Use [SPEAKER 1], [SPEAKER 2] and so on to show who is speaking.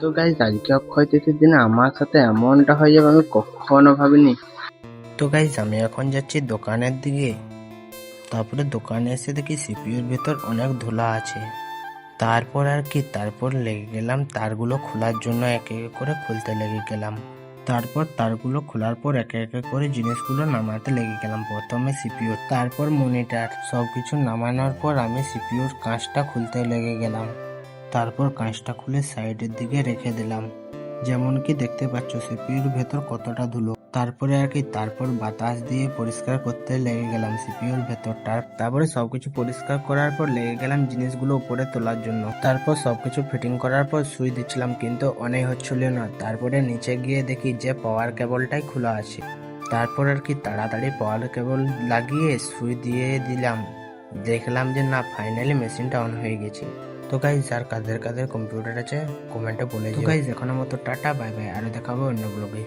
[SPEAKER 1] তো গাইজ আজকে অক্ষয় তৃতীয়ার দিনে আমার সাথে এমনটা হয়ে যাবে আমি কখনো ভাবিনি। তো গাইজ আমি এখন যাচ্ছি দোকানের দিকে। তারপরে দোকানে এসে দেখি সিপিইউর ভেতর অনেক ধুলা আছে। তারপর লেগে গেলাম তারগুলো খোলার জন্য, একে একে করে খুলতে লেগে গেলাম। তারপর তারগুলো খোলার পর একে একে করে জিনিসগুলো নামাতে লেগে গেলাম। প্রথমে সিপিইউ, তারপর মনিটর। সবকিছু নামানোর পর আমি সিপিইউর কাঁচটা খুলতে লেগে গেলাম। তারপর কাঁচটা খুলে সাইডের দিকে রেখে দিলাম। যেমন কি দেখতে পাচ্ছ সিপিইউর ভেতর কতটা ধুলো। তারপর বাতাস দিয়ে পরিষ্কার করতে লেগে গেলাম সিপিইউর ভেতরটা। তারপরে সবকিছু পরিষ্কার করার পর লেগে গেলাম জিনিসগুলো উপরে তোলার জন্য। তারপর সবকিছু ফিটিং করার পর সুই দিচ্ছিলাম, কিন্তু অনেক হচ্ছিল না। তারপরে নিচে গিয়ে দেখি যে পাওয়ার কেবলটাই খোলা আছে। তারপর তাড়াতাড়ি পাওয়ার কেবল লাগিয়ে সুই দিয়ে দিলাম। দেখলাম যে না, ফাইনালি মেশিনটা অন হয়ে গেছে। তো গাইজ আর কাদের কাদের কম্পিউটার আছে কমেন্টে বলে দিও। গাইজ এখনের মতো টাটা, বাই বাই, আরো দেখাবো অন্য ব্লগে।